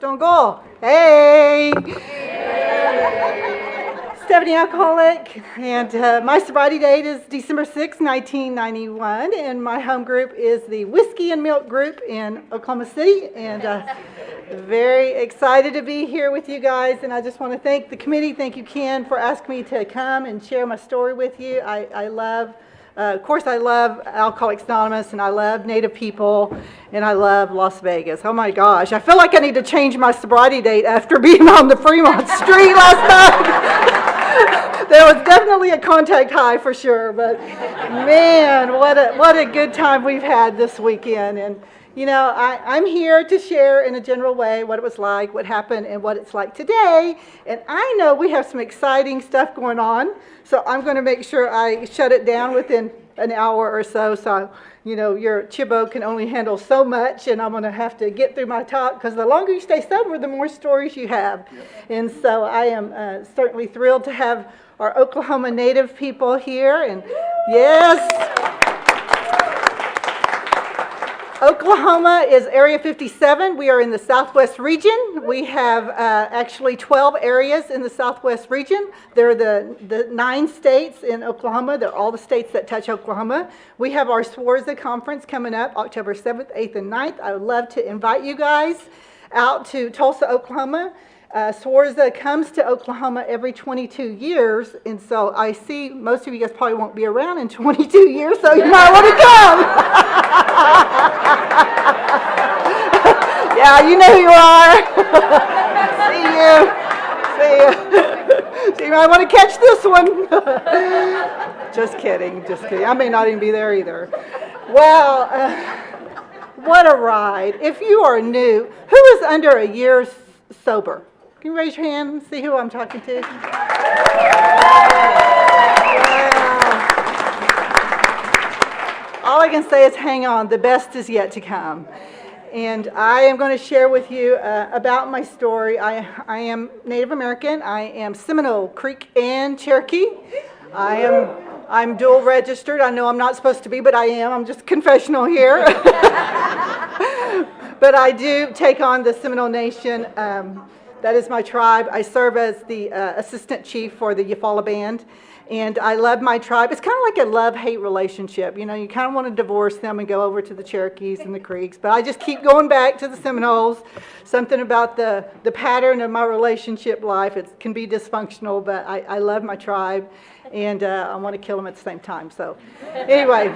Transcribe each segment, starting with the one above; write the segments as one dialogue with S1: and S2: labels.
S1: Stone Goal. Hey! Stephanie Alcoholic, and my sobriety date is December 6, 1991, and my home group is the Whiskey and Milk group in Oklahoma City, and very excited to be here with you guys, and I just want to thank the committee. Thank you, Ken, for asking me to come and share my story with you. I love, of course, I love Alcoholics Anonymous, and I love Native people, and I love Las Vegas. Oh my gosh, I feel like I need to change my sobriety date after being on the Fremont Street last night. There was definitely a contact high for sure, but man, what a good time we've had this weekend. And you know, I'm here to share in a general way what it was like, what happened, and what it's like today. And I know we have some exciting stuff going on, so I'm going to make sure I shut it down within an hour or so. So, you know, your Chibo can only handle so much, and I'm going to have to get through my talk, because the longer you stay sober, the more stories you have. Yep. And so I am certainly thrilled to have our Oklahoma Native people here. And yes, Oklahoma is Area 57. We are in the Southwest region. We have actually 12 areas in the Southwest region. They're the 9 states in Oklahoma. They're all the states that touch Oklahoma. We have our SWARZA conference coming up October 7th, 8th, and 9th. I would love to invite you guys out to Tulsa, Oklahoma. SWARZA comes to Oklahoma every 22 years, and so I see most of you guys probably won't be around in 22 years, so you might want to come. Yeah, you know who you are. See you. So you might want to catch this one. Just kidding, just kidding. I may not even be there either. Well, what a ride. If you are new, who is under a year sober? Can you raise your hand and see who I'm talking to? Wow. All I can say is hang on. The best is yet to come. And I am going to share with you about my story. I am Native American. I am Seminole, Creek, and Cherokee. I'm dual registered. I know I'm not supposed to be, but I am. I'm just confessional here. But I do take on the Seminole Nation. That is my tribe. I serve as the assistant chief for the Eufaula Band, and I love my tribe. It's kind of like a love-hate relationship. You know, you kind of want to divorce them and go over to the Cherokees and the Creeks, but I just keep going back to the Seminoles. Something about the pattern of my relationship life. It can be dysfunctional, but I love my tribe, and I want to kill them at the same time. So anyway.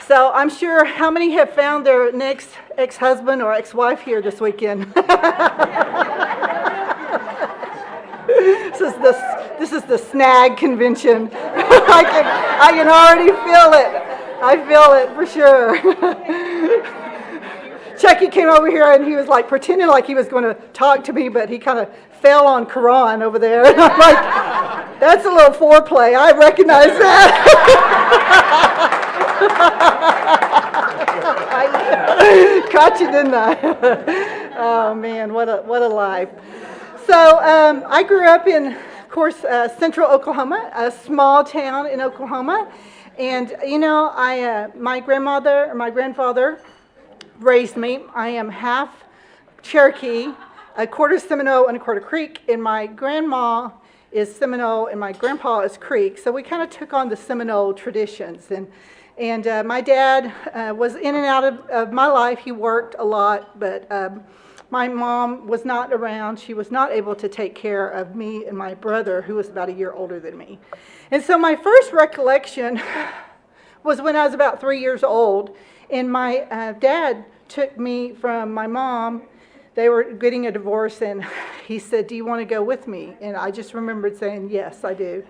S1: So I'm sure how many have found their next ex-husband or ex-wife here this weekend? This is the snag convention. I can already feel it. I feel it for sure. Chucky came over here and he was like pretending like he was going to talk to me, but he kind of fell on Quran over there. And I'm like, that's a little foreplay. I recognize that. Caught you, didn't I? Oh man, what a life. So I grew up in, of course, central Oklahoma, a small town in Oklahoma, and you know, my grandfather raised me. I am half Cherokee, a quarter Seminole, and a quarter Creek, and my grandma is Seminole, and my grandpa is Creek. So we kind of took on the Seminole traditions, and my dad was in and out of my life. He worked a lot, but my mom was not around. She was not able to take care of me and my brother, who was about a year older than me. And so my first recollection was when I was about 3 years old, and my dad took me from my mom. They were getting a divorce, and he said, "Do you want to go with me?" And I just remembered saying, "Yes, I do."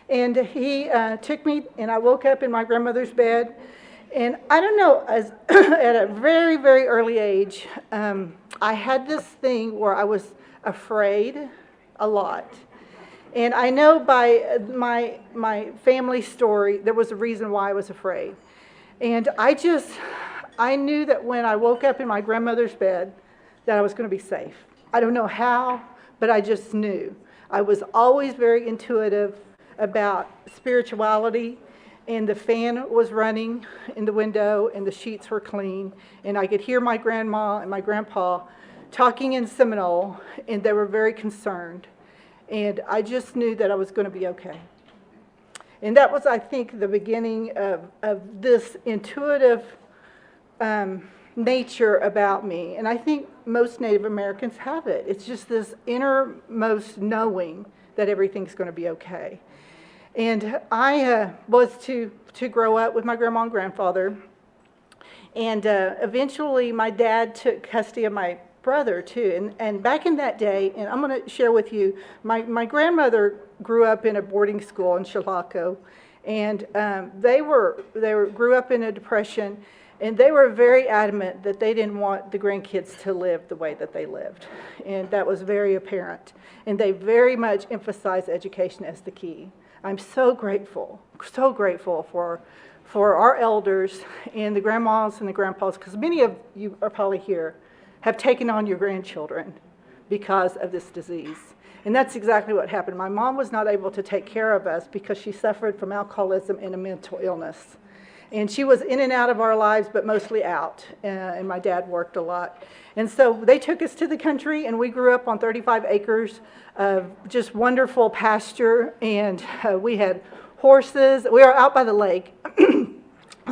S1: And he took me, and I woke up in my grandmother's bed. And I don't know, at a very, very early age, I had this thing where I was afraid a lot. And I know by my family story, there was a reason why I was afraid. And I knew that when I woke up in my grandmother's bed, that I was going to be safe. I don't know how, but I just knew. I was always very intuitive about spirituality, and the fan was running in the window, and the sheets were clean, and I could hear my grandma and my grandpa talking in Seminole, and they were very concerned. And I just knew that I was going to be okay. And that was, I think, the beginning of this intuitive nature about me. And I think most Native Americans have it. It's just this innermost knowing that everything's going to be okay. And I was to grow up with my grandma and grandfather. And eventually my dad took custody of my brother too. And back in that day, and I'm going to share with you, my grandmother grew up in a boarding school in Chilocco. And they grew up in a depression. And they were very adamant that they didn't want the grandkids to live the way that they lived. And that was very apparent. And they very much emphasized education as the key. I'm so grateful for our elders and the grandmas and the grandpas, because many of you are probably here, have taken on your grandchildren because of this disease. And that's exactly what happened. My mom was not able to take care of us because she suffered from alcoholism and a mental illness. And she was in and out of our lives, but mostly out. And my dad worked a lot. And so they took us to the country, and we grew up on 35 acres of just wonderful pasture. And we had horses. We were out by the lake.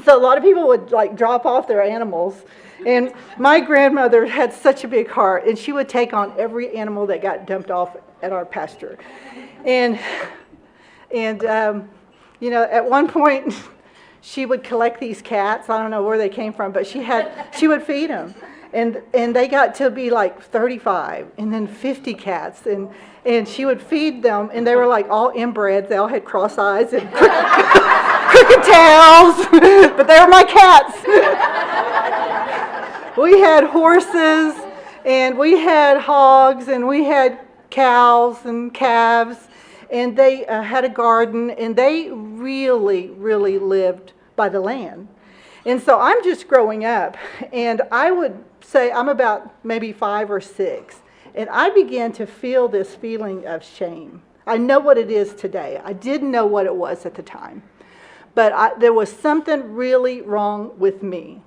S1: So a lot of people would like drop off their animals. And my grandmother had such a big heart, and she would take on every animal that got dumped off at our pasture. And you know, at one point, she would collect these cats. I don't know where they came from, but she would feed them. And they got to be like 35 and then 50 cats. And she would feed them, and they were like all inbred. They all had cross eyes and crooked tails, but they were my cats. We had horses, and we had hogs, and we had cows and calves. And they had a garden, and they really, really lived by the land. And so I'm just growing up, and I would say I'm about maybe 5 or 6, and I began to feel this feeling of shame. I know what it is today. I didn't know what it was at the time. But there was something really wrong with me,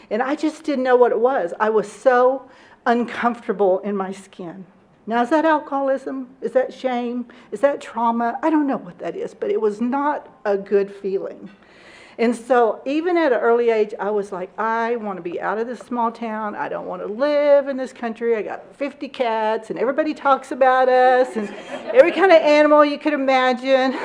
S1: and I just didn't know what it was. I was so uncomfortable in my skin. Now, is that alcoholism? Is that shame? Is that trauma? I don't know what that is, but it was not a good feeling. And so even at an early age, I was like, I want to be out of this small town. I don't want to live in this country. I got 50 cats, and everybody talks about us, and every kind of animal you could imagine.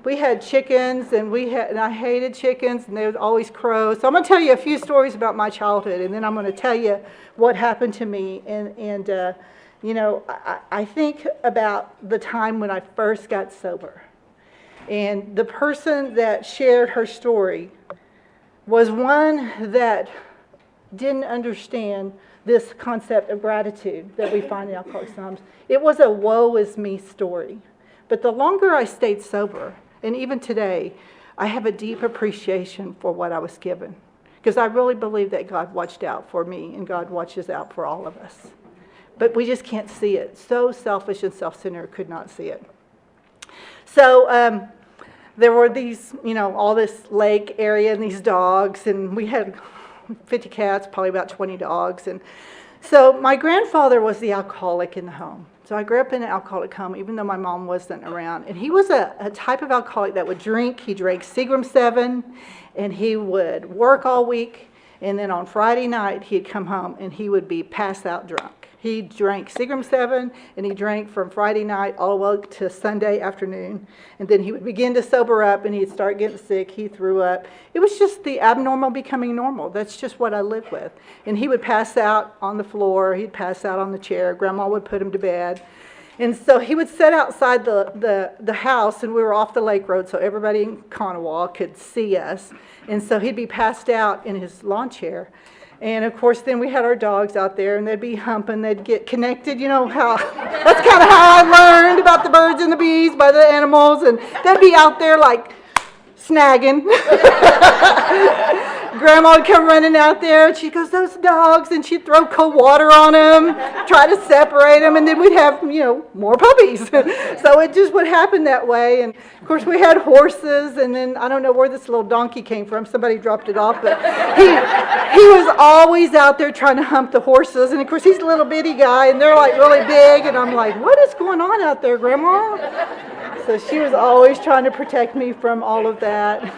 S1: We had chickens, and I hated chickens, and they would always crow. So I'm going to tell you a few stories about my childhood, and then I'm going to tell you what happened to me. And you know, I think about the time when I first got sober. And the person that shared her story was one that didn't understand this concept of gratitude that we find in Alcoholics Anonymous. It was a woe is me story. But the longer I stayed sober, and even today, I have a deep appreciation for what I was given. Because I really believe that God watched out for me, and God watches out for all of us. But we just can't see it. So selfish and self-centered, could not see it. So there were these, you know, all this lake area and these dogs, and we had 50 cats, probably about 20 dogs. And so my grandfather was the alcoholic in the home. So I grew up in an alcoholic home, even though my mom wasn't around. And he was a type of alcoholic that would drink. He drank Seagram 7, and he would work all week. And then on Friday night, he'd come home, and he would be passed out drunk. He drank Seagram 7, and he drank from Friday night all the way to Sunday afternoon. And then he would begin to sober up, and he'd start getting sick. He threw up. It was just the abnormal becoming normal. That's just what I lived with. And he would pass out on the floor. He'd pass out on the chair. Grandma would put him to bed. And so he would sit outside the house, and we were off the lake road, so everybody in Kanawha could see us. And so he'd be passed out in his lawn chair. And of course, then we had our dogs out there, and they'd be humping, they'd get connected. You know how, that's kind of how I learned about the birds and the bees, by the animals, and they'd be out there like snagging. Grandma would come running out there, and she goes, those dogs, and she'd throw cold water on them, try to separate them, and then we'd have, more puppies. So it just would happen that way. And of course, we had horses, and then I don't know where this little donkey came from. Somebody dropped it off, but he was always out there trying to hump the horses. And of course, he's a little bitty guy, and they're like really big, and I'm like, what is going on out there, Grandma? So she was always trying to protect me from all of that.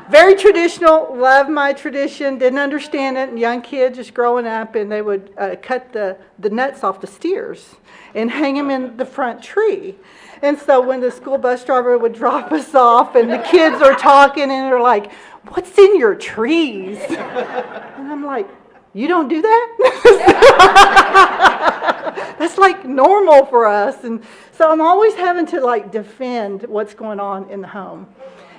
S1: Very traditional, loved my tradition, didn't understand it. And young kids just growing up, and they would cut the nuts off the steers and hang them in the front tree. And so when the school bus driver would drop us off, and the kids are talking, and they're like, what's in your trees? And I'm like, you don't do that? That's like normal for us. And so I'm always having to like defend what's going on in the home.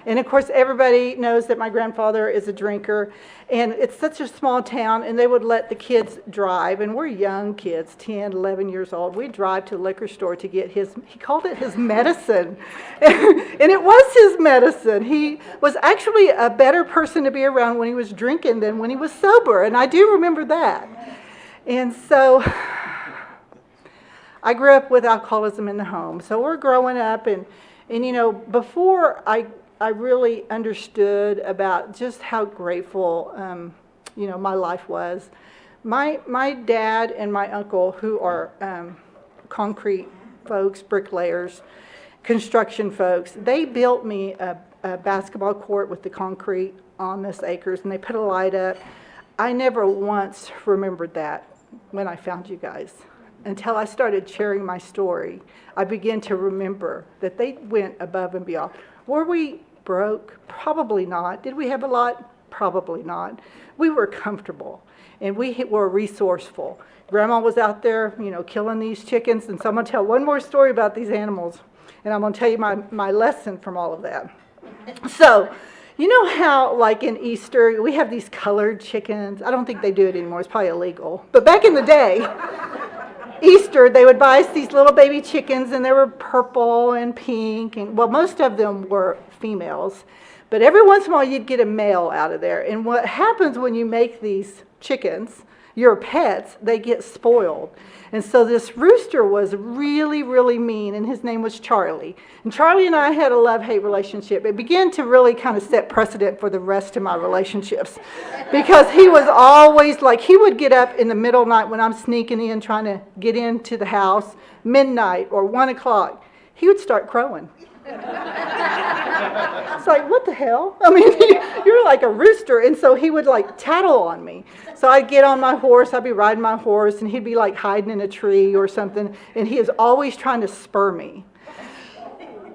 S1: And of course, everybody knows that my grandfather is a drinker, and it's such a small town, and they would let the kids drive, and we're young kids, 10, 11 years old. We'd drive to the liquor store to get he called it his medicine, and it was his medicine. He was actually a better person to be around when he was drinking than when he was sober, and I do remember that. And so I grew up with alcoholism in the home. So we're growing up, and before I really understood about just how grateful, my life was. My dad and my uncle, who are concrete folks, bricklayers, construction folks, they built me a basketball court with the concrete on this acres, and they put a light up. I never once remembered that when I found you guys. Until I started sharing my story, I began to remember that they went above and beyond. Were we broke? Probably not. Did we have a lot? Probably not. We were comfortable, and we were resourceful. Grandma was out there, killing these chickens, and so I'm going to tell one more story about these animals, and I'm going to tell you my lesson from all of that. So, you know how, like in Easter, we have these colored chickens? I don't think they do it anymore. It's probably illegal. But back in the day, Easter, they would buy us these little baby chickens, and they were purple and pink, and most of them were females, but every once in a while you'd get a male out of there. And what happens when you make these chickens, your pets, they get spoiled. And so this rooster was really, really mean, and his name was Charlie. And Charlie and I had a love-hate relationship. It began to really kind of set precedent for the rest of my relationships, because he was always like, he would get up in the middle of the night when I'm sneaking in, trying to get into the house, midnight or 1 o'clock, he would start crowing. It's like, what the hell? I mean, you're like a rooster. And so he would like tattle on me. So I'd get on my horse, I'd be riding my horse, and he'd be like hiding in a tree or something. And he was always trying to spur me.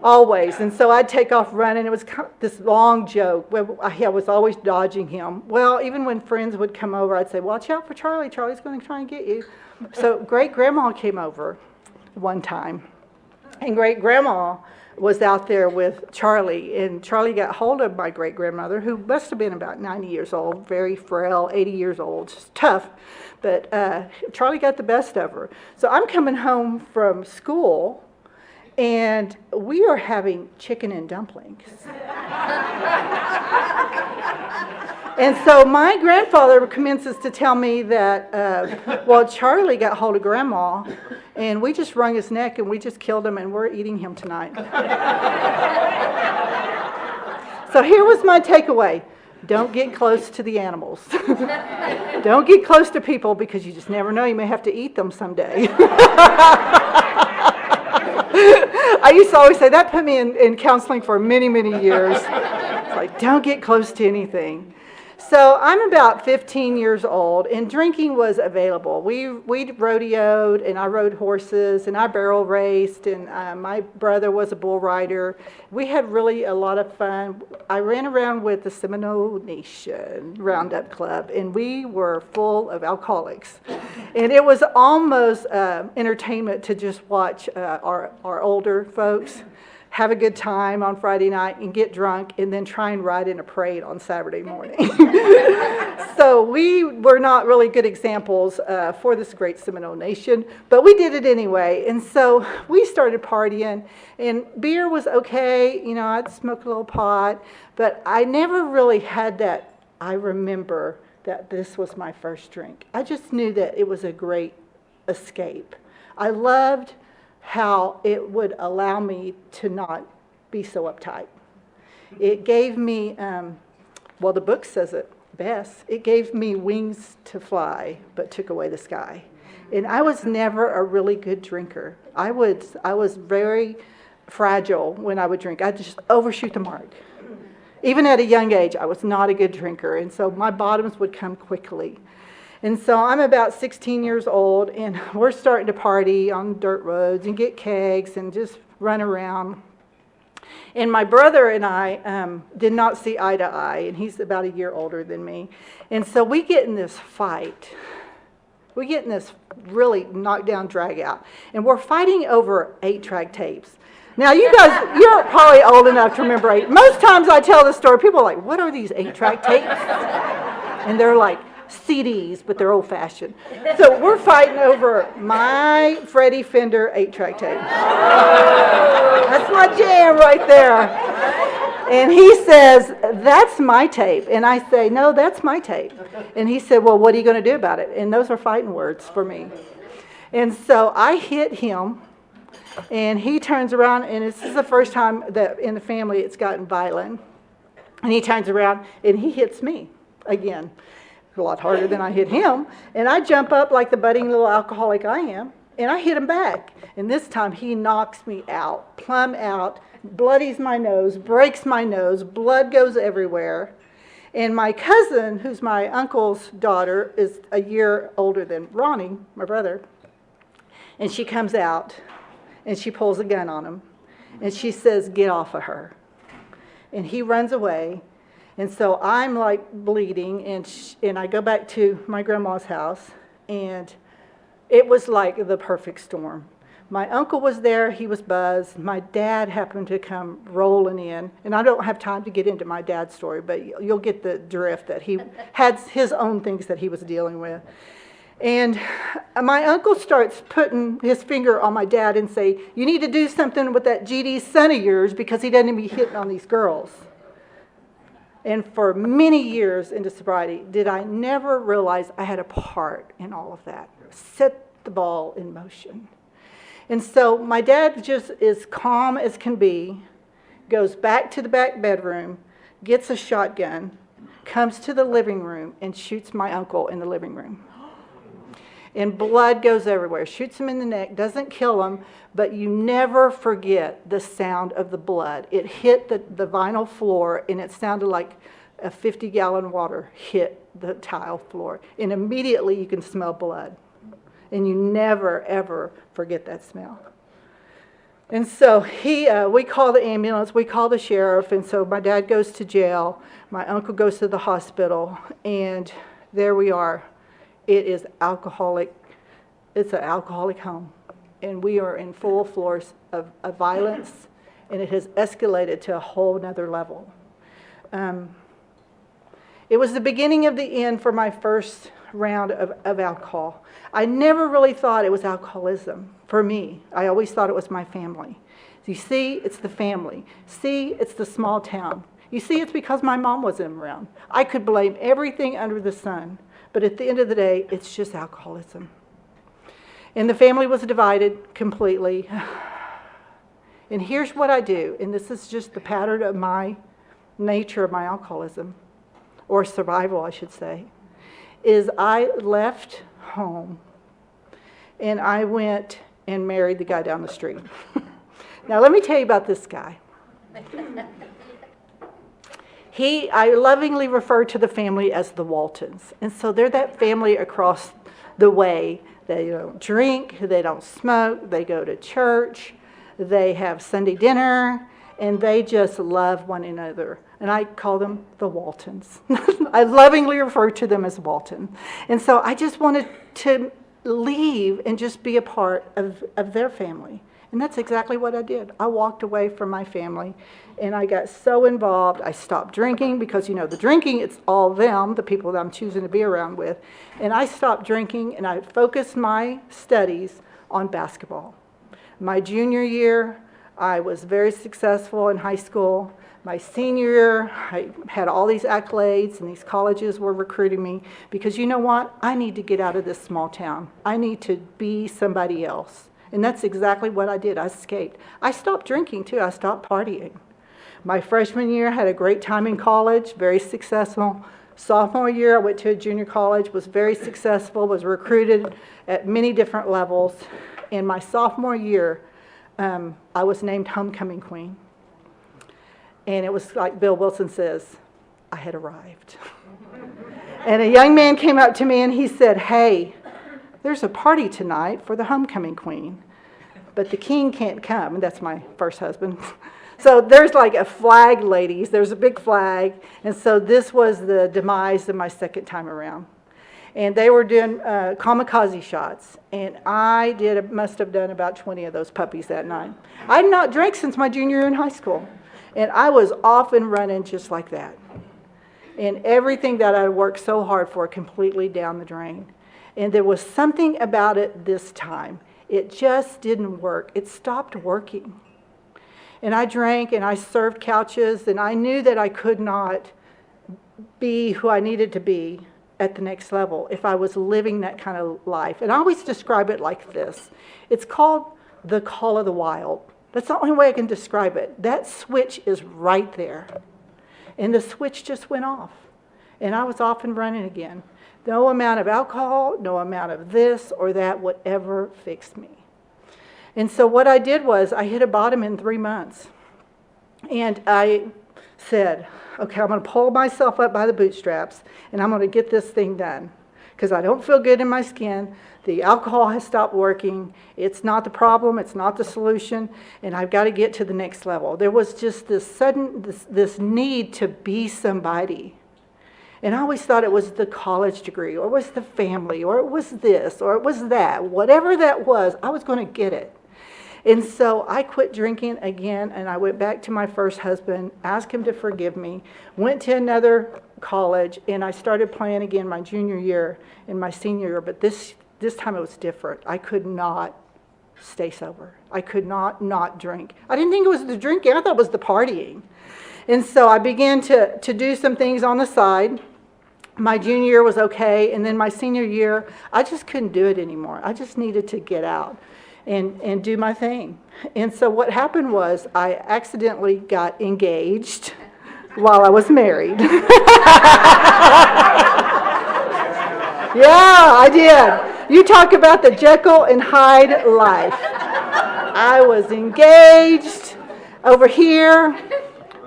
S1: Always. And so I'd take off running. It was kind of this long joke where I was always dodging him. Well, even when friends would come over, I'd say, watch out for Charlie. Charlie's going to try and get you. So great-grandma came over one time. And great-grandma was out there with Charlie, and Charlie got hold of my great-grandmother, who must have been about 90 years old, very frail, 80 years old, just tough, but Charlie got the best of her. So I'm coming home from school, and we are having chicken and dumplings. And so my grandfather commences to tell me that, Charlie got hold of Grandma, and we just wrung his neck, and we just killed him, and we're eating him tonight. So here was my takeaway. Don't get close to the animals. Don't get close to people, because you just never know. You may have to eat them someday. I used to always say, that put me in counseling for many, many years. It's like, don't get close to anything. So I'm about 15 years old, and drinking was available. We rodeoed, and I rode horses, and I barrel raced, and my brother was a bull rider. We had really a lot of fun. I ran around with the Seminole Nation Roundup Club, and we were full of alcoholics. And it was almost entertainment to just watch our older folks have a good time on Friday night and get drunk and then try and ride in a parade on Saturday morning. So we were not really good examples for this great Seminole nation, but we did it anyway. And so we started partying, and beer was okay. You know, I'd smoke a little pot, but I never really had that. I remember that this was my first drink. I just knew that it was a great escape. I loved how it would allow me to not be so uptight. It gave me, well, the book says it best, it gave me wings to fly, but took away the sky. And I was never a really good drinker. I was very fragile when I would drink. I'd just overshoot the mark. Even at a young age, I was not a good drinker, and so my bottoms would come quickly. And so I'm about 16 years old, and we're starting to party on dirt roads and get kegs and just run around. And my brother and I did not see eye to eye, and he's about a year older than me. And so we get in this fight. We get in this really knockdown drag out, and we're fighting over 8-track tapes. Now, you guys, you're probably old enough to remember 8. Most times I tell this story, people are like, what are these 8-track tapes? And they're like, CDs, but they're old-fashioned. So we're fighting over my Freddie Fender 8-track tape. That's my jam right there. And he says, that's my tape. And I say, no, that's my tape. And he said, well, what are you going to do about it? And those are fighting words for me. And so I hit him, and he turns around, and this is the first time that in the family it's gotten violent. And he turns around, and he hits me again. A lot harder than I hit him, and I jump up like the budding little alcoholic I am, and I hit him back. And this time he knocks me out, plumb out, bloodies my nose, breaks my nose, blood goes everywhere. And my cousin, who's my uncle's daughter, is a year older than Ronnie, my brother, and she comes out, and she pulls a gun on him, and she says, get off of her. And he runs away. And so I'm like bleeding, and I go back to my grandma's house, and it was like the perfect storm. My uncle was there, he was buzzed. My dad happened to come rolling in, and I don't have time to get into my dad's story, but you'll get the drift that he had his own things that he was dealing with. And my uncle starts putting his finger on my dad and say, you need to do something with that GD son of yours because he doesn't be hitting on these girls. And for many years into sobriety, did I never realize I had a part in all of that. Set the ball in motion. And so my dad just is calm as can be, goes back to the back bedroom, gets a shotgun, comes to the living room, and shoots my uncle in the living room. And blood goes everywhere. Shoots him in the neck, doesn't kill him, but you never forget the sound of the blood. It hit the vinyl floor, and it sounded like a 50-gallon water hit the tile floor. And immediately you can smell blood. And you never, ever forget that smell. And so we call the ambulance, we call the sheriff, and so my dad goes to jail, my uncle goes to the hospital, and there we are. It is alcoholic. It's an alcoholic home. And we are in full force of violence, and it has escalated to a whole nother level. It was the beginning of the end for my first round of alcohol. I never really thought it was alcoholism for me. I always thought it was my family. You see, it's the family. See, it's the small town. You see, it's because my mom wasn't around. I could blame everything under the sun. But at the end of the day, it's just alcoholism. And the family was divided completely. And here's what I do, and this is just the pattern of my nature of my alcoholism, or survival, I should say, is I left home and I went and married the guy down the street. Now, let me tell you about this guy. I lovingly refer to the family as the Waltons. And so they're that family across the way. They don't drink, they don't smoke, they go to church, they have Sunday dinner, and they just love one another. And I call them the Waltons. I lovingly refer to them as Walton. And so I just wanted to leave and just be a part of their family And that's exactly what I did. I walked away from my family, and I got so involved. I stopped drinking because, the drinking, it's all them, the people that I'm choosing to be around with. And I stopped drinking, and I focused my studies on basketball. My junior year, I was very successful in high school. My senior year, I had all these accolades, and these colleges were recruiting me because, you know what? I need to get out of this small town. I need to be somebody else. And that's exactly what I did. I escaped. I stopped drinking, too. I stopped partying. My freshman year, had a great time in college, very successful. Sophomore year, I went to a junior college, was very successful, was recruited at many different levels. In my sophomore year, I was named homecoming queen. And it was like Bill Wilson says, I had arrived. And a young man came up to me and he said, hey, there's a party tonight for the homecoming queen, but the king can't come. And that's my first husband. So there's like a flag, ladies. There's a big flag. And so this was the demise of my second time around. And they were doing kamikaze shots. And I must have done about 20 of those puppies that night. I had not drank since my junior year in high school. And I was off and running just like that. And everything that I worked so hard for completely down the drain. And there was something about it this time. It just didn't work. It stopped working. And I drank and I served couches, and I knew that I could not be who I needed to be at the next level if I was living that kind of life. And I always describe it like this. It's called the call of the wild. That's the only way I can describe it. That switch is right there. And the switch just went off. And I was off and running again. No amount of alcohol, no amount of this or that would ever fix me. And so what I did was I hit a bottom in 3 months. And I said, okay, I'm going to pull myself up by the bootstraps, and I'm going to get this thing done. Because I don't feel good in my skin. The alcohol has stopped working. It's not the problem. It's not the solution. And I've got to get to the next level. There was just this need to be somebody. And I always thought it was the college degree, or it was the family, or it was this, or it was that. Whatever that was, I was going to get it. And so I quit drinking again, and I went back to my first husband, asked him to forgive me, went to another college, and I started playing again my junior year and my senior year. But this time it was different. I could not stay sober. I could not drink. I didn't think it was the drinking. I thought it was the partying. And so I began to do some things on the side. My junior year was okay, and then my senior year, I just couldn't do it anymore. I just needed to get out and do my thing. And so what happened was I accidentally got engaged while I was married. Yeah, I did. You talk about the Jekyll and Hyde life. I was engaged over here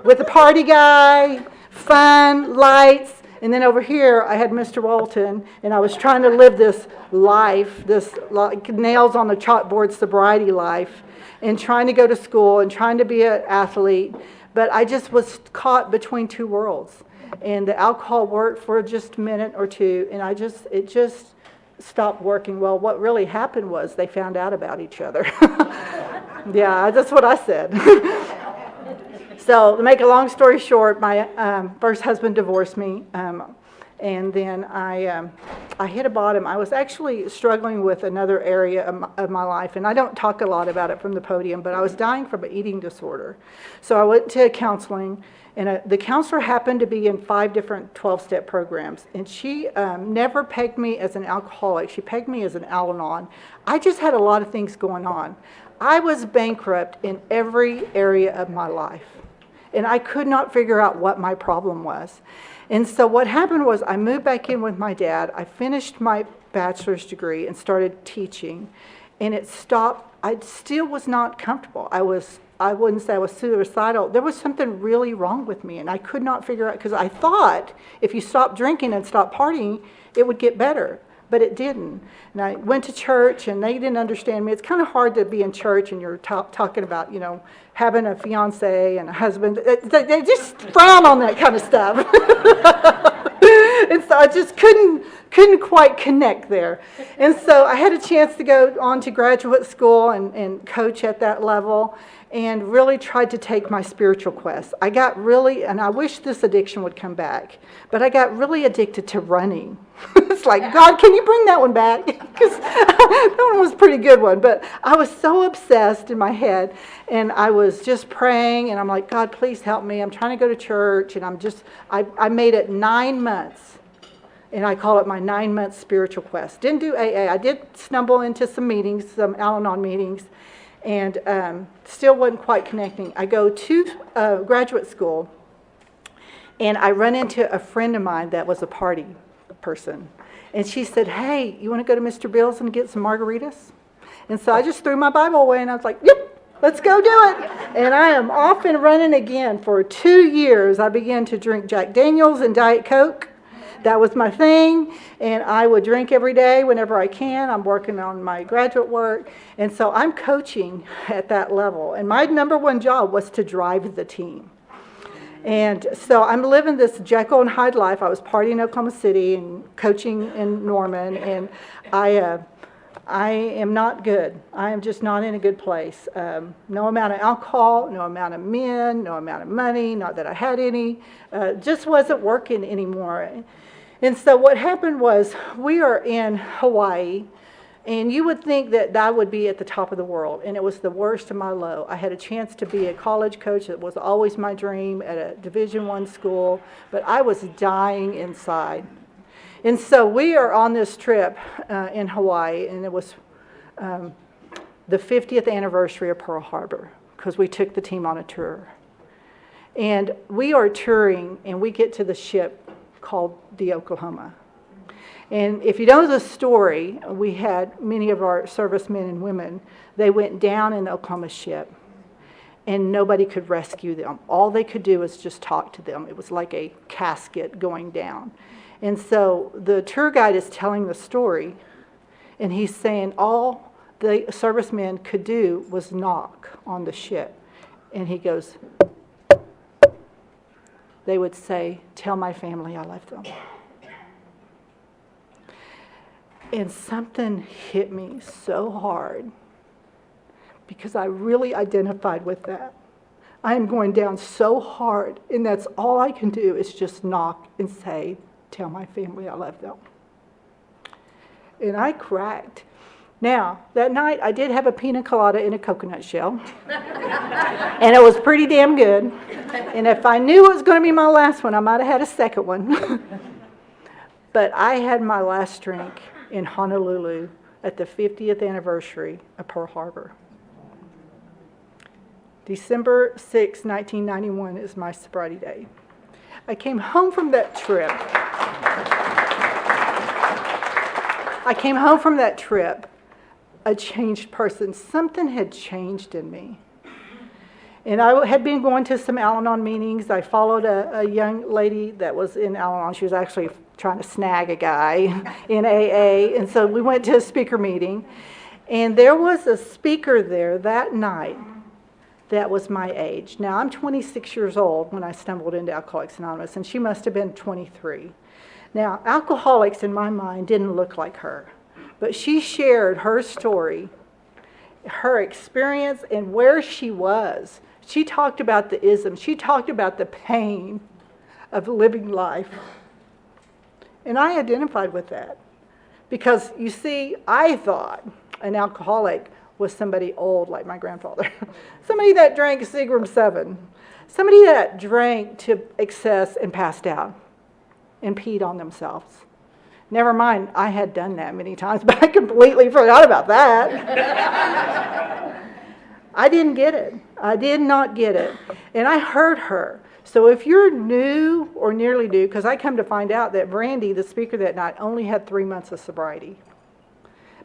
S1: with a party guy, fun, lights, and then over here I had Mr. Walton, and I was trying to live this life, this like nails on the chalkboard sobriety life, and trying to go to school and trying to be an athlete, but I just was caught between two worlds. And the alcohol worked for just a minute or two, and it just stopped working. Well, what really happened was they found out about each other. Yeah, that's what I said. So to make a long story short, my first husband divorced me, and then I hit a bottom. I was actually struggling with another area of my life, and I don't talk a lot about it from the podium, but I was dying from an eating disorder. So I went to counseling, and the counselor happened to be in 5 different 12-step programs, and she never pegged me as an alcoholic. She pegged me as an Al-Anon. I just had a lot of things going on. I was bankrupt in every area of my life. And I could not figure out what my problem was. And so what happened was I moved back in with my dad. I finished my bachelor's degree and started teaching. And it stopped. I still was not comfortable. I wouldn't say I was suicidal. There was something really wrong with me. And I could not figure out, because I thought if you stopped drinking and stopped partying, it would get better. But it didn't. And I went to church, and they didn't understand me. It's kind of hard to be in church and you're talking about, having a fiance and a husband. They just frown on that kind of stuff. And so I just couldn't quite connect there. And so I had a chance to go on to graduate school and coach at that level, and really tried to take my spiritual quest. I got really, and I wish this addiction would come back, but I got really addicted to running. It's like, God, can you bring that one back? Because that one was a pretty good one. But I was so obsessed in my head, and I was just praying, and I'm like, God, please help me. I'm trying to go to church, and I made it 9 months. And I call it my 9-month spiritual quest. Didn't do AA. I did stumble into some meetings, some Al-Anon meetings, and still wasn't quite connecting. I go to graduate school, and I run into a friend of mine that was a party person. And she said, hey, you want to go to Mr. Bill's and get some margaritas? And so I just threw my Bible away, and I was like, yep, let's go do it. And I am off and running again. For 2 years, I began to drink Jack Daniels and Diet Coke. That was my thing, and I would drink every day whenever I can. I'm working on my graduate work, and so I'm coaching at that level. And my number one job was to drive the team. And so I'm living this Jekyll and Hyde life. I was partying in Oklahoma City and coaching in Norman, and I am not good. I am just not in a good place. No amount of alcohol, no amount of men, no amount of money, not that I had any, just wasn't working anymore. And so what happened was, we are in Hawaii, and you would think that I would be at the top of the world, and it was the worst of my low. I had a chance to be a college coach. It was always my dream at a Division I school, but I was dying inside. And so we are on this trip in Hawaii, and it was the 50th anniversary of Pearl Harbor, because we took the team on a tour. And we are touring, and we get to the ship called the Oklahoma. And if you know the story, we had many of our servicemen and women, they went down in the Oklahoma ship, and nobody could rescue them. All they could do was just talk to them. It was like a casket going down. And so the tour guide is telling the story, and he's saying all the servicemen could do was knock on the ship. And he goes, they would say, tell my family I love them. And something hit me so hard, because I really identified with that. I am going down so hard, and that's all I can do is just knock and say, tell my family I love them. And I cracked. Now, that night I did have a pina colada in a coconut shell, and it was pretty damn good. And if I knew it was going to be my last one, I might have had a second one. But I had my last drink in Honolulu at the 50th anniversary of Pearl Harbor. December 6, 1991 is my sobriety day. I came home from that trip. A changed person. Something had changed in me. And I had been going to some Al-Anon meetings. I followed a young lady that was in Al-Anon. She was actually trying to snag a guy in AA. And so we went to a speaker meeting. And there was a speaker there that night that was my age. Now, I'm 26 years old when I stumbled into Alcoholics Anonymous, and she must have been 23. Now, alcoholics in my mind didn't look like her. But she shared her story, her experience, and where she was. She talked about the isms. She talked about the pain of living life. And I identified with that. Because, you see, I thought an alcoholic was somebody old like my grandfather. Somebody that drank Seagram 7. Somebody that drank to excess and passed out and peed on themselves. Never mind, I had done that many times, but I completely forgot about that. I didn't get it. I did not get it. And I heard her. So if you're new or nearly new, because I come to find out that Brandy, the speaker that night, only had 3 months of sobriety.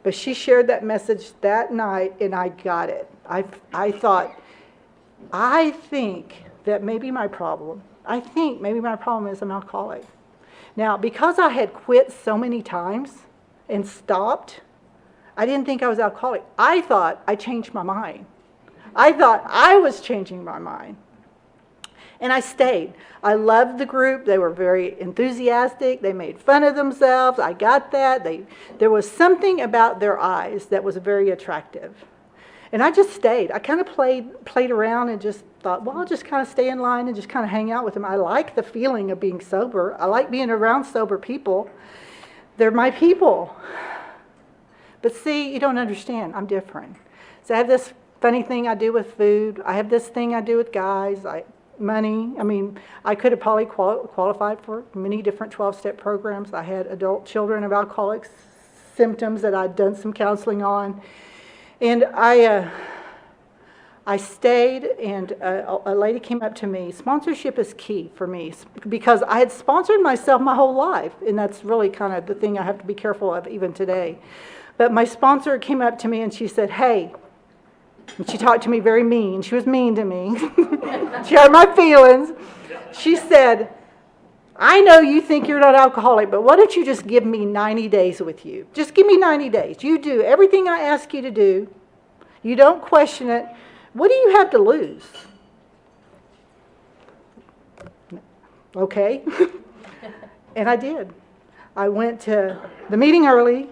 S1: But she shared that message that night, and I got it. I thought, I think maybe my problem is I'm alcoholic. Now, because I had quit so many times and stopped, I didn't think I was alcoholic. I thought I changed my mind. I thought I was changing my mind. And I stayed. I loved the group. They were very enthusiastic. They made fun of themselves. I got that. There was something about their eyes that was very attractive. And I just stayed. I kind of played around and just thought, well, I'll just kind of stay in line and just kind of hang out with them. I like the feeling of being sober. I like being around sober people. They're my people. But see, you don't understand. I'm different. So I have this funny thing I do with food. I have this thing I do with guys. Money. I mean, I could have probably qualified for many different 12-step programs. I had adult children of alcoholics symptoms that I'd done some counseling on. And I stayed, and a lady came up to me. Sponsorship is key for me because I had sponsored myself my whole life, and that's really kind of the thing I have to be careful of even today. But my sponsor came up to me and she said, hey, and she talked to me very mean. She was mean to me. She had my feelings. She said, I know you think you're not alcoholic, but why don't you just give me 90 days with you? Just give me 90 days. You do everything I ask you to do. You don't question it. What do you have to lose? Okay. And I did. I went to the meeting early.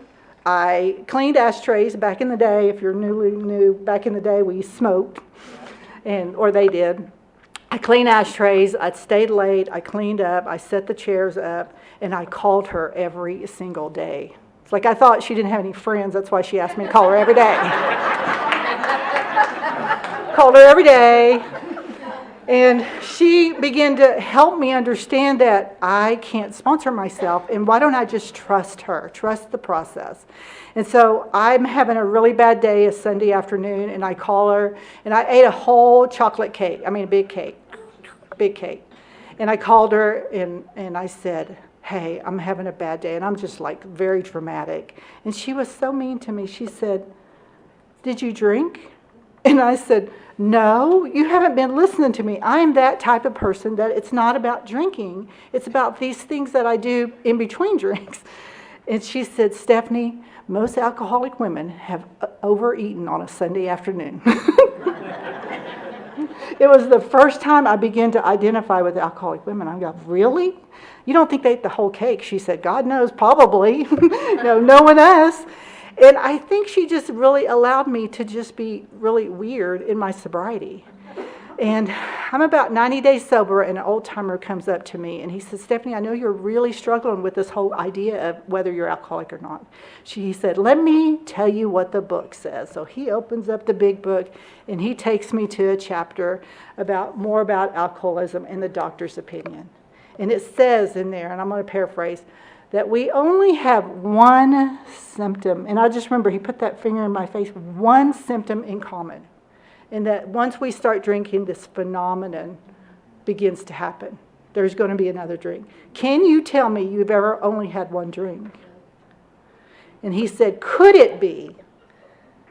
S1: I cleaned ashtrays. Back in the day, if you're new, back in the day we smoked, or they did. I cleaned ashtrays. I stayed late. I cleaned up. I set the chairs up, and I called her every single day. It's like I thought she didn't have any friends. That's why she asked me to call her every day. Called her every day. And she began to help me understand that I can't sponsor myself, and why don't I just trust her, trust the process. And so I'm having a really bad day, a Sunday afternoon, and I call her, and I ate a whole chocolate cake, a big cake. And I called her, and I said, hey, I'm having a bad day, and I'm just like very dramatic. And she was so mean to me. She said, did you drink? And I said, no, you haven't been listening to me. I am that type of person that it's not about drinking. It's about these things that I do in between drinks. And she said, Stephanie, most alcoholic women have overeaten on a Sunday afternoon. It was the first time I began to identify with alcoholic women. I go, really? You don't think they ate the whole cake? She said, God knows, probably. No one else. And I think she just really allowed me to just be really weird in my sobriety. And I'm about 90 days sober, and an old-timer comes up to me, and he says, Stephanie, I know you're really struggling with this whole idea of whether you're alcoholic or not. He said, let me tell you what the book says. So he opens up the big book, and he takes me to a chapter more about alcoholism and the doctor's opinion. And it says in there, and I'm going to paraphrase, that we only have one symptom. And I just remember he put that finger in my face, one symptom in common. And that once we start drinking, this phenomenon begins to happen. There's going to be another drink. Can you tell me you've ever only had one drink? And he said, could it be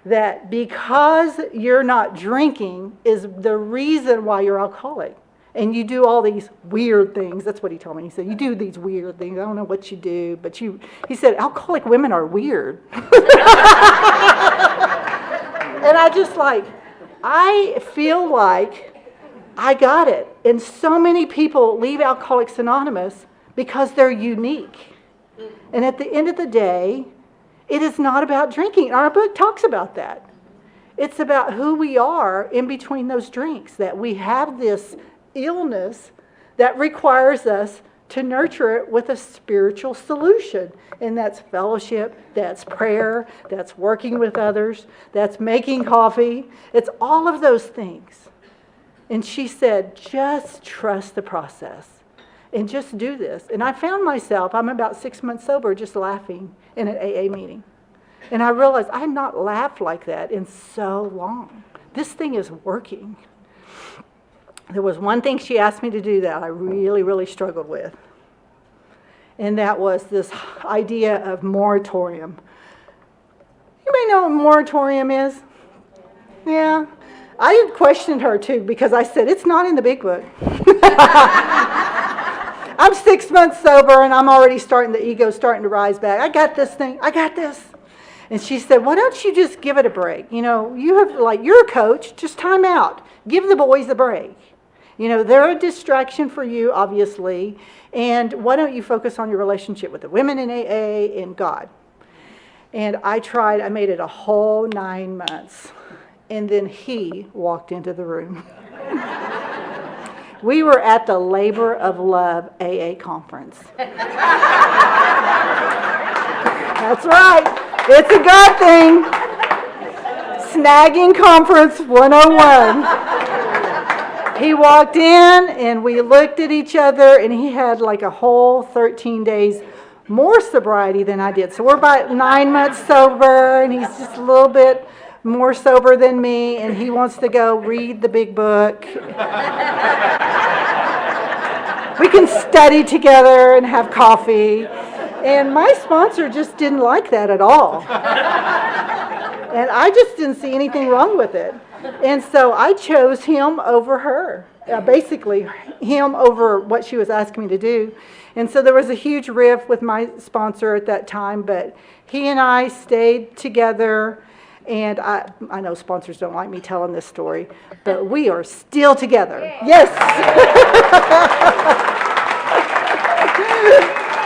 S1: that because you're not drinking is the reason why you're alcoholic? And you do all these weird things. That's what he told me. He said, you do these weird things. I don't know what you do, but he said, alcoholic women are weird. And I feel like I got it. And so many people leave Alcoholics Anonymous because they're unique. And at the end of the day, it is not about drinking. Our book talks about that. It's about who we are in between those drinks, that we have this illness that requires us to nurture it with a spiritual solution. And that's fellowship, that's prayer, that's working with others, that's making coffee. It's all of those things. And she said, just trust the process and just do this. And I found myself, I'm about 6 months sober, just laughing in an AA meeting. And I realized I had not laughed like that in so long. This thing is working. There was one thing she asked me to do that I really, really struggled with. And that was this idea of moratorium. You may know what moratorium is. Yeah. I questioned her too because I said, it's not in the big book. I'm 6 months sober and I'm already the ego's starting to rise back. I got this thing. I got this. And she said, why don't you just give it a break? You have, you're a coach, just time out. Give the boys a break. You know, they're a distraction for you, obviously. And why don't you focus on your relationship with the women in AA and God? And I tried. I made it a whole 9 months. And then he walked into the room. We were at the Labor of Love AA conference. That's right. It's a God thing. Snagging Conference 101. He walked in and we looked at each other, and he had like a whole 13 days more sobriety than I did. So we're about 9 months sober, and he's just a little bit more sober than me, and he wants to go read the big book. We can study together and have coffee. And my sponsor just didn't like that at all. And I just didn't see anything wrong with it. And so I chose him over her, basically him over what she was asking me to do. And so there was a huge rift with my sponsor at that time, but he and I stayed together. And I know sponsors don't like me telling this story, but we are still together. Yes.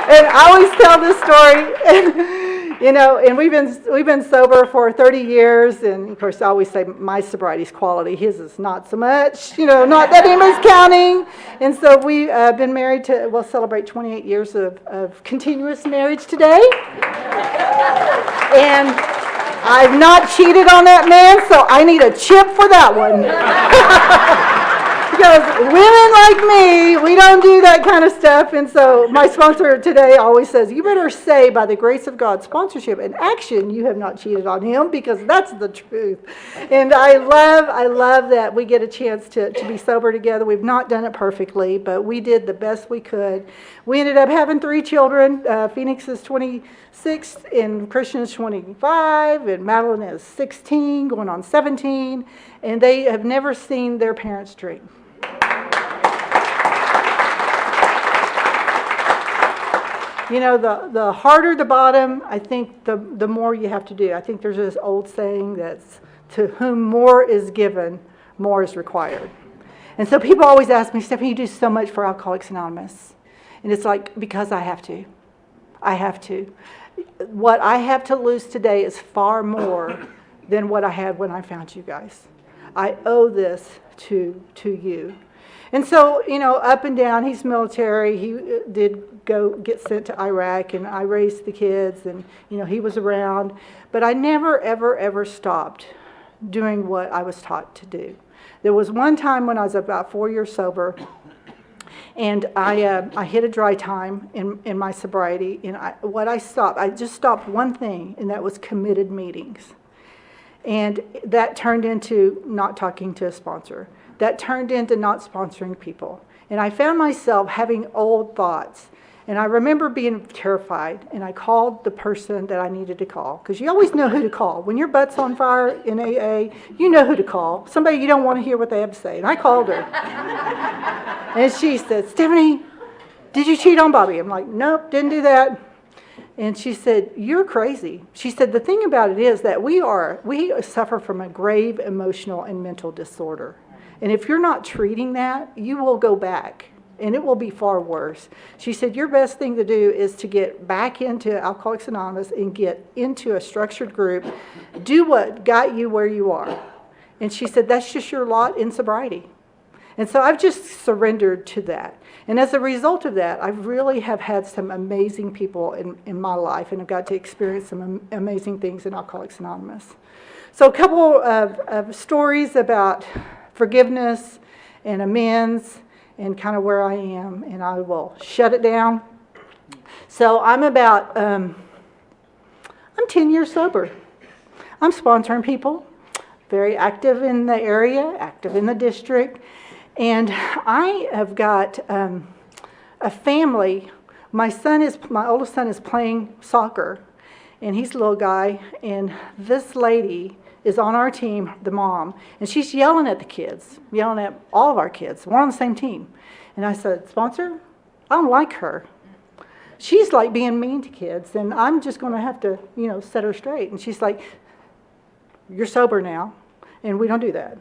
S1: And I always tell this story, you know, and we've been sober for 30 years, and of course I always say my sobriety's quality, his is not so much, you know, not that anybody's counting. And so we've been married we'll celebrate 28 years of continuous marriage today. And I've not cheated on that man, so I need a chip for that one. Because women like me, we don't do that kind of stuff. And so my sponsor today always says, you better say, by the grace of God, sponsorship and action, you have not cheated on him, because that's the truth. And I love that we get a chance to be sober together. We've not done it perfectly, but we did the best we could. We ended up having 3 children. Phoenix is 26, and Christian is 25, and Madeline is 16, going on 17, and they have never seen their parents drink. You know, the harder the bottom, I think the more you have to do. I think there's this old saying that's, to whom more is given, more is required. And so people always ask me, Stephanie, you do so much for Alcoholics Anonymous. And it's like, because I have to. I have to. What I have to lose today is far more than what I had when I found you guys. I owe this to you. And so, you know, up and down, he's military. He did get sent to Iraq, and I raised the kids, and, you know, he was around. But I never, ever, ever stopped doing what I was taught to do. There was one time when I was about 4 years sober, and I hit a dry time in my sobriety, and I just stopped one thing, and that was committed meetings. And that turned into not talking to a sponsor. That turned into not sponsoring people. And I found myself having old thoughts. And I remember being terrified, and I called the person that I needed to call. Because you always know who to call. When your butt's on fire in AA, you know who to call. Somebody you don't want to hear what they have to say. And I called her. And she said, Stephanie, did you cheat on Bobby? I'm like, nope, didn't do that. And she said, you're crazy. She said, the thing about it is that we suffer from a grave emotional and mental disorder. And if you're not treating that, you will go back, and it will be far worse. She said, your best thing to do is to get back into Alcoholics Anonymous and get into a structured group. Do what got you where you are. And she said, that's just your lot in sobriety. And so I've just surrendered to that. And as a result of that, I really have had some amazing people in my life, and I've got to experience some amazing things in Alcoholics Anonymous. So a couple of stories about forgiveness and amends and kind of where I am, and I will shut it down. So I'm 10 years sober. I'm sponsoring people, very active in the area, active in the district, and I have got a family. My oldest son is playing soccer, and he's a little guy, and this lady is on our team, the mom, and she's yelling at the kids, yelling at all of our kids. We're on the same team. And I said, sponsor, I don't like her. She's like being mean to kids, and I'm just going to have to, set her straight. And she's like, you're sober now. And we don't do that.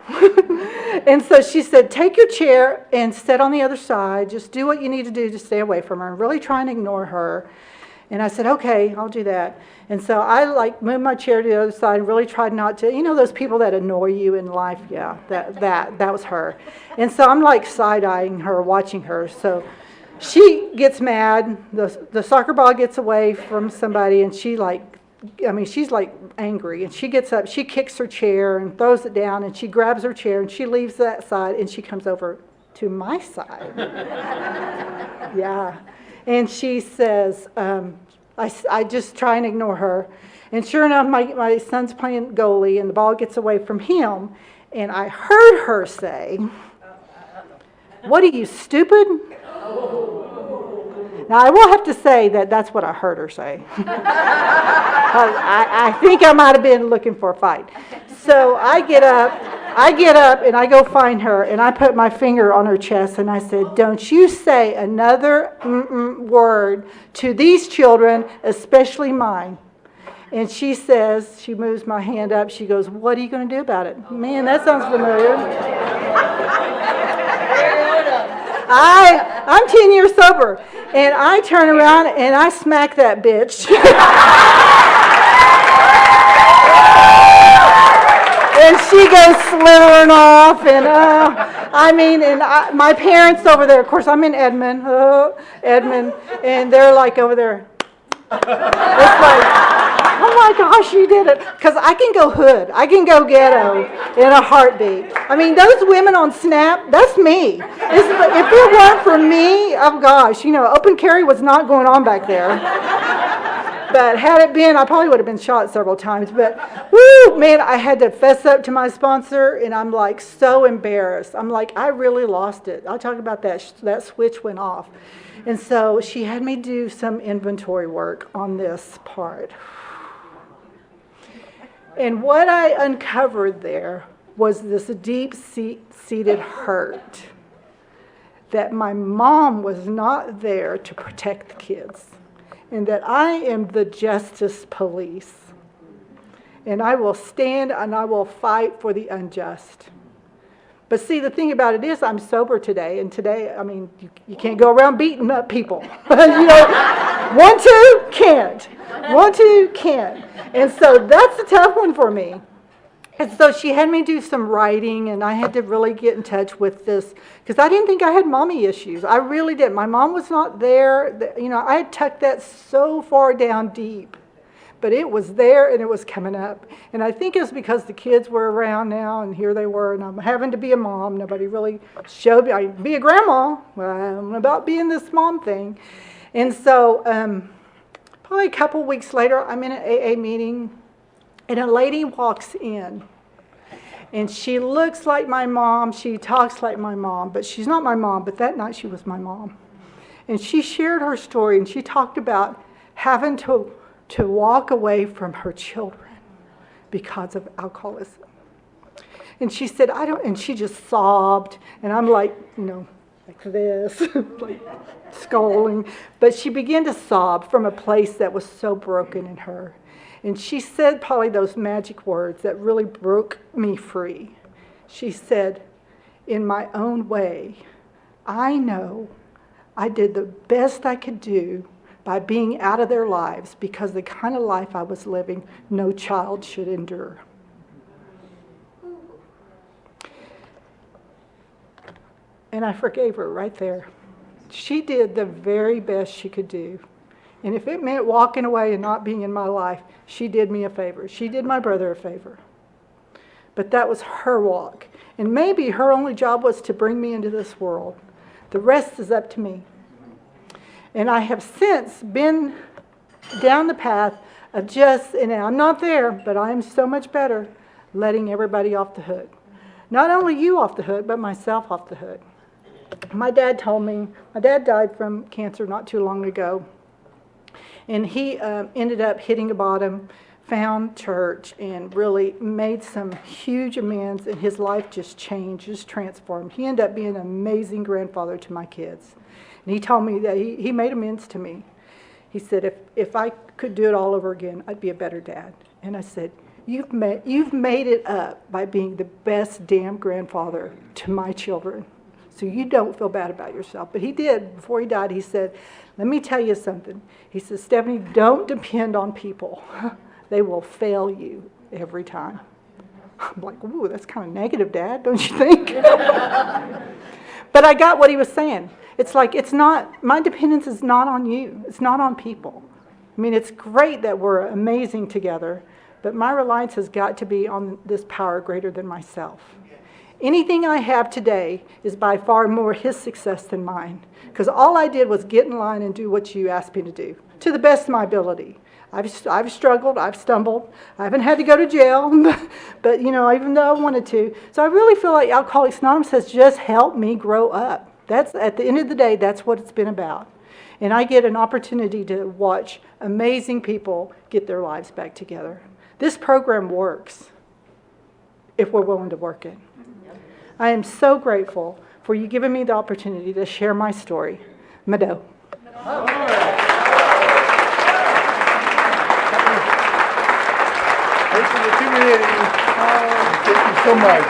S1: And so she said, take your chair and sit on the other side. Just do what you need to do to stay away from her and really try and ignore her. And I said, okay, I'll do that. And so I moved my chair to the other side and really tried not to, those people that annoy you in life? Yeah, that was her. And so I'm side-eyeing her, watching her. So she gets mad. The soccer ball gets away from somebody, and she's angry. And she gets up, she kicks her chair and throws it down, and she grabs her chair and she leaves that side and she comes over to my side. Yeah. And she says, I just try and ignore her. And sure enough, my son's playing goalie, and the ball gets away from him. And I heard her say, "What are you, stupid?" Now, I will have to say that that's what I heard her say. I think I might have been looking for a fight. So I get up and I go find her, and I put my finger on her chest and I said, "Don't you say another word to these children, especially mine." And she says, she moves my hand up, she goes, "What are you going to do about it?" Man, that sounds familiar. I'm 10 years sober, and I turn around and I smack that bitch. And she goes slithering off, and my parents over there, of course I'm in Edmond, and they're over there. It's oh my gosh, you did it. Because I can go hood, I can go ghetto in a heartbeat. Those women on Snap, that's me. If it weren't for me, oh gosh, open carry was not going on back there. But had it been, I probably would have been shot several times. But, woo, man, I had to fess up to my sponsor, and I'm so embarrassed. I really lost it. I'll talk about that. That switch went off. And so she had me do some inventory work on this part. And what I uncovered there was this deep-seated hurt that my mom was not there to protect the kids, and that I am the justice police. And I will stand and I will fight for the unjust. But see, the thing about it is I'm sober today, and today, you can't go around beating up people. One, two, can't. One, two, can't. And so that's a tough one for me. And so she had me do some writing, and I had to really get in touch with this, because I didn't think I had mommy issues. I really didn't. My mom was not there. I had tucked that so far down deep. But it was there, and it was coming up. And I think it's because the kids were around now, and here they were, and I'm having to be a mom. Nobody really showed me. I be a grandma. Well, I'm about being this mom thing. And so probably a couple weeks later, I'm in an AA meeting, and a lady walks in. And she looks like my mom. She talks like my mom. But she's not my mom. But that night, she was my mom. And she shared her story, and she talked about having to walk away from her children because of alcoholism. And she said, and she just sobbed, and I'm like this, scolding. But she began to sob from a place that was so broken in her. And she said probably those magic words that really broke me free. She said, "In my own way, I know I did the best I could do by being out of their lives, because the kind of life I was living, no child should endure." And I forgave her right there. She did the very best she could do. And if it meant walking away and not being in my life, she did me a favor. She did my brother a favor. But that was her walk. And maybe her only job was to bring me into this world. The rest is up to me. And I have since been down the path of and I'm not there, but I am so much better, letting everybody off the hook. Not only you off the hook, but myself off the hook. My dad told me, my dad died from cancer not too long ago. And he ended up hitting a bottom, found church, and really made some huge amends, and his life just changed, just transformed. He ended up being an amazing grandfather to my kids. And he told me that he made amends to me. He said, if I could do it all over again, I'd be a better dad. And I said, you've made it up by being the best damn grandfather to my children. So you don't feel bad about yourself. But he did. Before he died, he said, let me tell you something. He says, Stephanie, don't depend on people. They will fail you every time. I'm like, ooh, that's kind of negative, Dad, don't you think? But I got what he was saying. It's like, it's not, my dependence is not on you. It's not on people. I mean, it's great that we're amazing together, but my reliance has got to be on this power greater than myself. Anything I have today is by far more his success than mine, because all I did was get in line and do what you asked me to do, to the best of my ability. I've struggled, I've stumbled, I haven't had to go to jail, but you know, even though I wanted to. So I really feel like Alcoholics Anonymous has just helped me grow up. That's, at the end of the day, that's what it's been about. And I get an opportunity to watch amazing people get their lives back together. This program works if we're willing to work it. I am so grateful for you giving me the opportunity to share my story. Mado.
S2: Thanks for the community. Thank you so much.